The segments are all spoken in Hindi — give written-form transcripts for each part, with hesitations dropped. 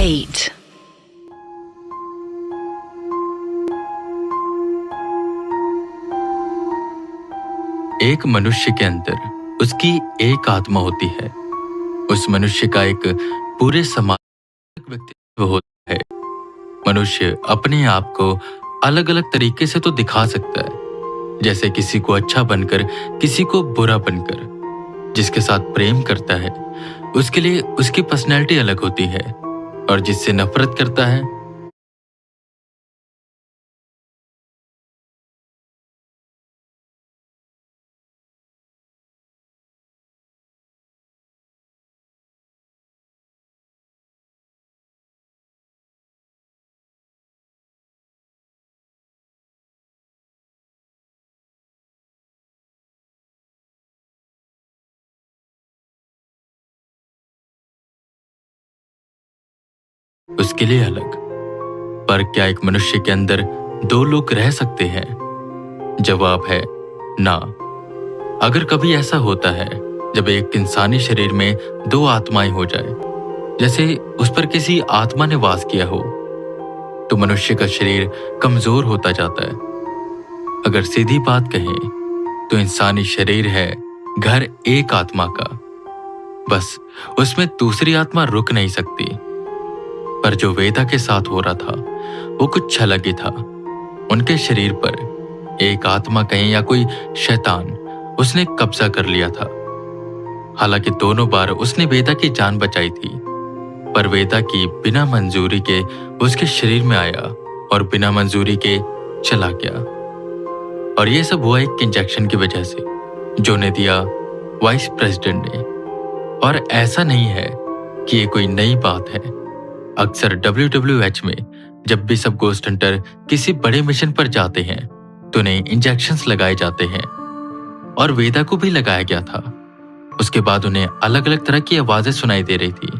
8. एक मनुष्य के अंदर उसकी एक आत्मा होती है। उस मनुष्य का एक पूरे समाज व्यक्तित्व होता है। मनुष्य अपने आप को अलग अलग तरीके से तो दिखा सकता है, जैसे किसी को अच्छा बनकर, किसी को बुरा बनकर। जिसके साथ प्रेम करता है उसके लिए उसकी पर्सनैलिटी अलग होती है, और जिससे नफरत करता है उसके लिए अलग। पर क्या एक मनुष्य के अंदर दो लोग रह सकते हैं? जवाब है ना। अगर कभी ऐसा होता है जब एक इंसानी शरीर में दो आत्माएं हो जाए, जैसे उस पर किसी आत्मा ने वास किया हो, तो मनुष्य का शरीर कमजोर होता जाता है। अगर सीधी बात कहें तो इंसानी शरीर है घर एक आत्मा का। बस उसमें दूसरी आत्मा रुक नहीं सकती। पर जो वेदा के साथ हो रहा था वो कुछ अलग ही था। उनके शरीर पर एक आत्मा कहें या कोई शैतान, उसने कब्जा कर लिया था। हालांकि दोनों बार उसने वेदा की जान बचाई थी, पर वेदा की बिना मंजूरी के उसके शरीर में आया और बिना मंजूरी के चला गया। और ये सब हुआ एक इंजेक्शन की वजह से जो ने दिया वाइस प्रेसिडेंट ने। और ऐसा नहीं है कि ये कोई नई बात है। अक्सर WWH में जब भी सब गोस्ट हंटर किसी बड़े मिशन पर जाते हैं तो उन्हें इंजेक्शंस लगाए जाते हैं, और वेदा को भी लगाया गया था। उसके बाद उन्हें अलग अलग तरह की आवाजें सुनाई दे रही थी।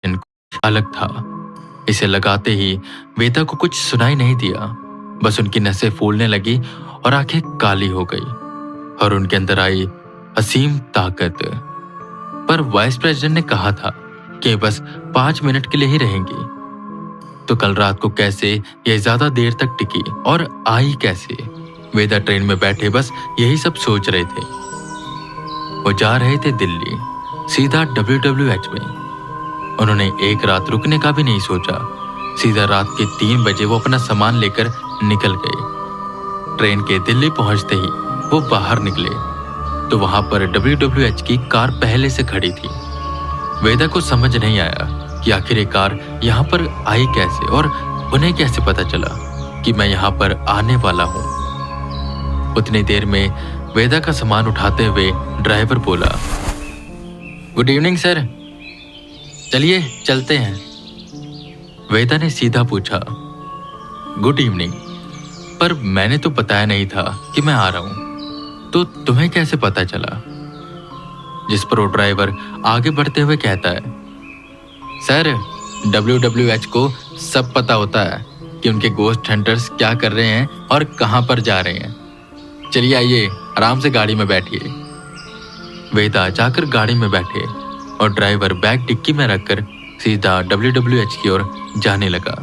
इनको अलग था। इसे लगाते ही वेदा को कुछ सुनाई नहीं दिया, बस उनकी नसें फूलने लगी और आंखें काली हो गई, और उनके अंदर आई असीम ताकत। पर वाइस प्रेसिडेंट ने कहा था कि बस 5 मिनट के लिए ही रहेंगी। तो कल रात को कैसे ये ज्यादा देर तक टिकी और आई कैसे? वेदा ट्रेन में बैठे बस यही सब सोच रहे थे। वो जा रहे थे दिल्ली, सीधा WWH में। उन्होंने एक रात रुकने का भी नहीं सोचा। सीधा रात के 3 बजे वो अपना सामान लेकर निकल गए। ट्रेन के दिल्ली पहुंचते ही वो बाहर निकले तो वहां पर WWH की कार पहले से खड़ी थी। वेदा को समझ नहीं आया कि आखिर ये कार यहाँ पर आई कैसे, और उन्हें कैसे पता चला कि मैं यहाँ पर आने वाला हूँ। उतनी देर में वेदा का सामान उठाते हुए ड्राइवर बोला, गुड इवनिंग सर, चलिए चलते हैं। वेदा ने सीधा पूछा, गुड इवनिंग, पर मैंने तो बताया नहीं था कि मैं आ रहा हूँ, तो तुम्हें कैसे पता चला? जिस पर वो ड्राइवर आगे बढ़ते हुए कहता है, सर WWH को सब पता होता है कि उनके गोस्ट हंटर्स क्या कर रहे हैं और कहां पर जा रहे हैं। चलिए आइए, आराम से गाड़ी में बैठिए। वेदा जाकर गाड़ी में बैठे और ड्राइवर बैग डिक्की में रखकर सीधा WWH की ओर जाने लगा।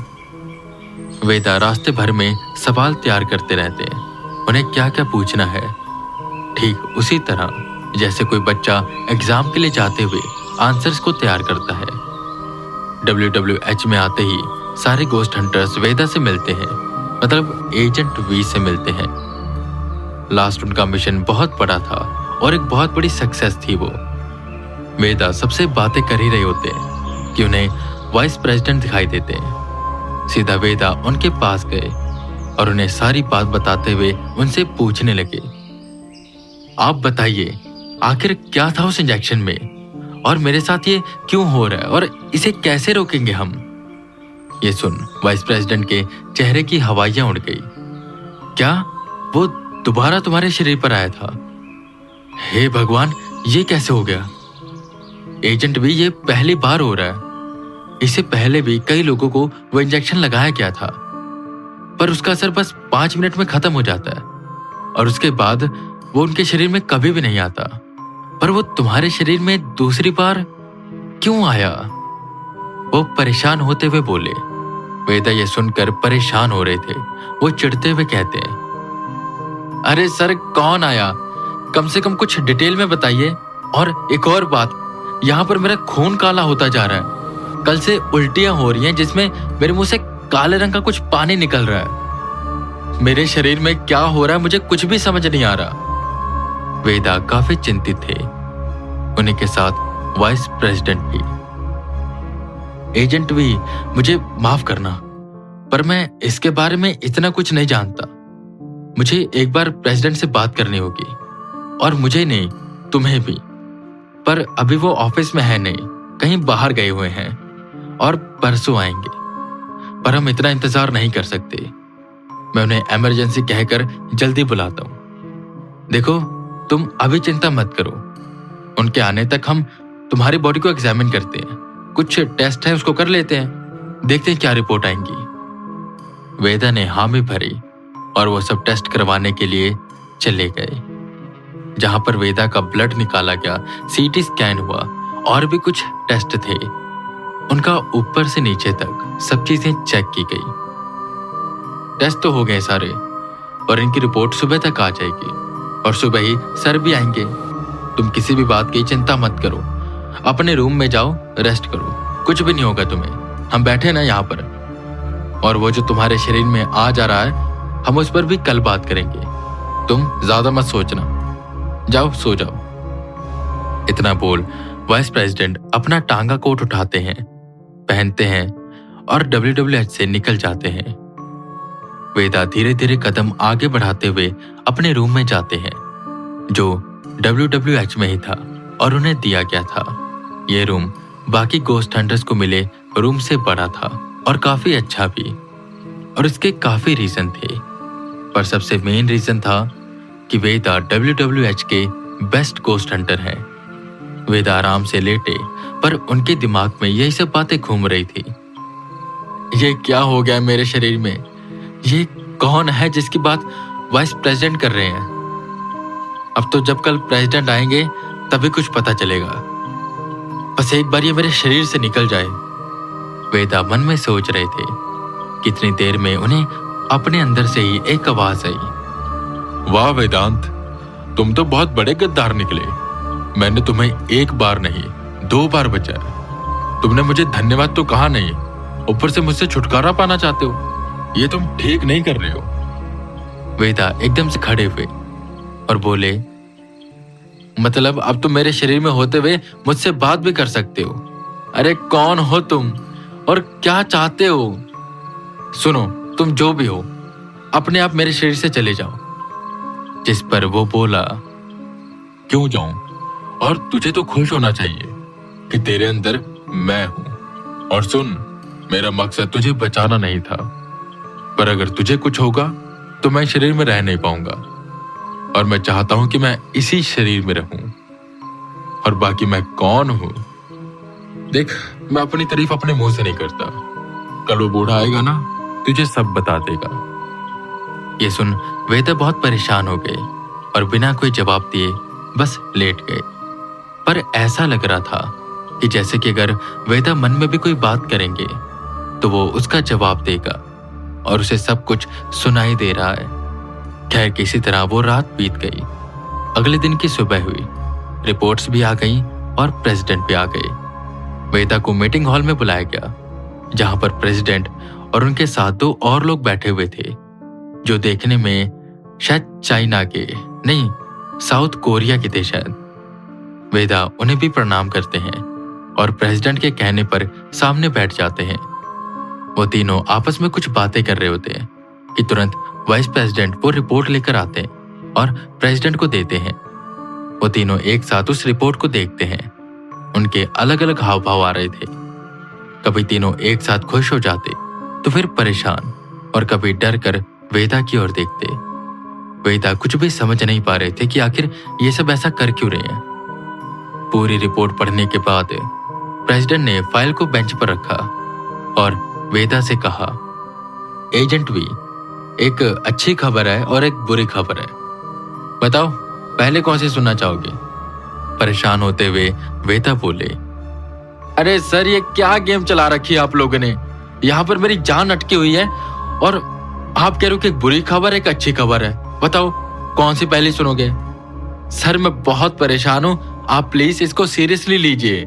वेदा रास्ते भर में सवाल तैयार करते रहते हैं, उन्हें क्या क्या पूछना है। ठीक उसी तरह जैसे कोई बच्चा एग्जाम के लिए जाते हुए आंसर्स को तैयार करता है। WWH में आते ही सारे गोस्ट हंटर्स वेदा से मिलते हैं, मतलब एजेंट V से मिलते हैं। लास्ट उनका मिशन बहुत बड़ा था और एक बहुत बड़ी सक्सेस थी वो। वेदा सबसे बातें कर ही रहे होते हैं कि उन्हें वाइस प्रेसिडेंट दिखाई देते हैं। सीधा वेदा उनके पास गए और उन्हें सारी बात बताते हुए उनसे पूछने लगे, आप बताइए आखिर क्या था उस इंजेक्शन में, और मेरे साथ ये क्यों हो रहा है, और इसे कैसे रोकेंगे हम? ये सुन वाइस प्रेसिडेंट के चेहरे की हवाइयां उड़ गई। क्या वो दोबारा तुम्हारे शरीर पर आया था? हे भगवान, ये कैसे हो गया? एजेंट भी ये पहली बार हो रहा है। इससे पहले भी कई लोगों को वो इंजेक्शन लगाया गया था, पर उसका असर बस 5 मिनट में खत्म हो जाता है, और उसके बाद वो उनके शरीर में कभी भी नहीं आता। पर वो तुम्हारे शरीर में दूसरी बार क्यों आया? वो परेशान होते हुए बोले। वेदा ये सुनकर परेशान हो रहे थे। वो चिढ़ते हुए कहते हैं, अरे सर, कौन आया? कम से कम कुछ डिटेल में बताइए। और एक और बात, यहाँ पर मेरा खून काला होता जा रहा है। कल से उल्टियां हो रही हैं जिसमें मेरे मुंह से काले रंग का कुछ पानी निकल रहा है। मेरे शरीर में क्या हो रहा है मुझे कुछ भी समझ नहीं आ रहा। वेदा काफी चिंतित थे। उन्हीं के साथ वाइस प्रेसिडेंट भी। एजेंट भी, मुझे माफ करना, पर मैं इसके बारे में इतना कुछ नहीं जानता। मुझे एक बार प्रेसिडेंट से बात करनी होगी, और मुझे नहीं, तुम्हें भी। पर अभी वो ऑफिस में है नहीं, कहीं बाहर गए हुए हैं और परसों आएंगे। पर हम इतना इंतजार नहीं कर सकते। मैं उन्हें इमरजेंसी कहकर जल्दी बुलाता हूं। देखो, तुम अभी चिंता मत करो। उनके आने तक हम तुम्हारी बॉडी को एग्जामिन करते हैं। कुछ टेस्ट है, उसको कर लेते हैं, देखते हैं क्या रिपोर्ट आएंगी। वेदा ने हामी भरी और वो सब टेस्ट करवाने के लिए चले गए। जहां पर वेदा का ब्लड निकाला गया, सीटी स्कैन हुआ और भी कुछ टेस्ट थे। उनका ऊपर से नीचे तक सब चीजें चेक की गई। टेस्ट तो हो गए सारे, और इनकी रिपोर्ट सुबह तक आ जाएगी, और सुबह ही सर भी आएंगे। तुम किसी भी बात की चिंता मत करो। अपने रूम में जाओ, रेस्ट करो, कुछ भी नहीं होगा तुम्हें। हम बैठे ना यहाँ पर, और वो जो तुम्हारे शरीर में आ जा रहा है, हम उस पर भी कल बात करेंगे। तुम ज्यादा मत सोचना, जाओ सो जाओ। इतना बोल वाइस प्रेसिडेंट अपना टांगा कोट उठाते हैं, पहनते हैं और WWH से निकल जाते हैं। वेदा धीरे धीरे कदम आगे बढ़ाते हुए अपने रूम में जाते हैं, जो WWH में ही था और उन्हें दिया गया था। ये रूम बाकी गोस्ट हंटर्स को मिले रूम से बड़ा था और काफी अच्छा भी, और इसके काफी रीजन थे। पर सबसे मेन रीजन था कि वेदा WWH के बेस्ट गोस्ट हंटर हैं। वेदा आराम से लेटे, पर उनके दिमाग में यही सब बातें घूम रही थी। ये क्या हो गया मेरे शरीर में? ये कौन है जिसकी बात वाइस प्रेसिडेंट कर रहे हैं? अब तो जब कल प्रेसिडेंट आएंगे तभी कुछ पता चलेगा। बस एक बार ये मेरे शरीर से निकल जाए। वेदा मन में सोच रहे थे। कितनी देर में उन्हें अपने अंदर से ही एक आवाज आई, वाह वेदांत, तुम तो बहुत बड़े गद्दार निकले। मैंने तुम्हें एक बार नहीं 2 बार बचाया। तुमने मुझे धन्यवाद तो कहा नहीं, ऊपर से मुझसे छुटकारा पाना चाहते हो। ये तुम ठीक नहीं कर रहे हो। वेदा एकदम से खड़े हुए और बोले, मतलब अब तुम मेरे शरीर में होते हुए मुझसे बात भी कर सकते हो? अरे कौन हो तुम और क्या चाहते हो? सुनो, तुम जो भी हो, अपने आप मेरे शरीर से चले जाओ। जिस पर वो बोला, क्यों जाऊं? और तुझे तो खुश होना चाहिए कि तेरे अंदर मैं हूं। और सुन, मेरा मकसद तुझे बचाना नहीं था, पर अगर तुझे कुछ होगा तो मैं शरीर में रह नहीं पाऊंगा, और मैं चाहता हूं कि मैं इसी शरीर में रहूं। और बाकी मैं कौन हूं? देख, मैं अपनी तारीफ अपने मुंह से नहीं करता। कल वो बूढ़ा आएगा ना, तुझे सब बता देगा। ये सुन वेदा बहुत परेशान हो गए और बिना कोई जवाब दिए बस लेट गए। पर ऐसा लग रहा था कि जैसे कि अगर वेदा मन में भी कोई बात करेंगे तो वो उसका जवाब देगा, और उसे सब कुछ सुनाई दे रहा है। खैर, किसी तरह वो रात बीत गई। अगले दिन की सुबह हुई, रिपोर्ट्स भी आ गईं और प्रेसिडेंट भी आ गए। वेदा को मीटिंग हॉल में बुलाया गया, जहां पर प्रेसिडेंट और उनके साथ 2 और लोग बैठे हुए थे, जो देखने में शायद चाइना के नहीं, साउथ कोरिया के थे शायद। वेदा उन्हें भी प्रणाम करते हैं और प्रेसिडेंट के कहने पर सामने बैठ जाते हैं। वो तीनों आपस में कुछ बातें कर रहे होते हैं कि तुरंत वाइस प्रेसिडेंट वो रिपोर्ट लेकर आते हैं और प्रेसिडेंट को देते हैं। वो तीनों एक साथ उस रिपोर्ट को देखते हैं। उनके अलग अलग हाव भाव आ रहे थे। कभी तीनों एक साथ खुश हो जाते तो फिर परेशान, और कभी डर कर वेदा की ओर देखते। वेदा कुछ भी समझ नहीं पा रहे थे कि आखिर ये सब ऐसा कर क्यों रहे हैं। पूरी रिपोर्ट पढ़ने के बाद प्रेसिडेंट ने फाइल को बेंच पर रखा और वेदा से कहा, एजेंट भी, एक अच्छी खबर है और एक बुरी खबर है। बताओ, पहले कौन सी सुनना चाहोगे? परेशान होते हुए वेदा बोले। अरे सर, ये क्या गेम चला रखी है आप लोगों ने? यहाँ पर मेरी जान अटकी हुई है और आप कह रहे हो कि एक बुरी खबर है, एक अच्छी खबर है। बताओ कौन सी पहली सुनोगे? सर मैं बहुत परेशान हूँ, आप प्लीज इसको सीरियसली लीजिए।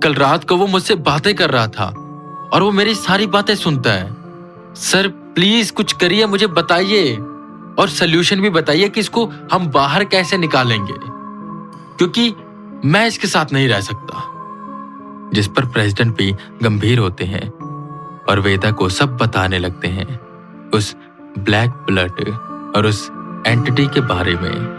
कल रात को वो मुझसे बातें कर रहा था और वो मेरी सारी बातें सुनता है। सर प्लीज कुछ करिए, मुझे बताइए और सोल्यूशन भी बताइए कि इसको हम बाहर कैसे निकालेंगे, क्योंकि मैं इसके साथ नहीं रह सकता। जिस पर प्रेसिडेंट भी गंभीर होते हैं और वेदा को सब बताने लगते हैं उस ब्लैक ब्लड और उस एंटिटी के बारे में।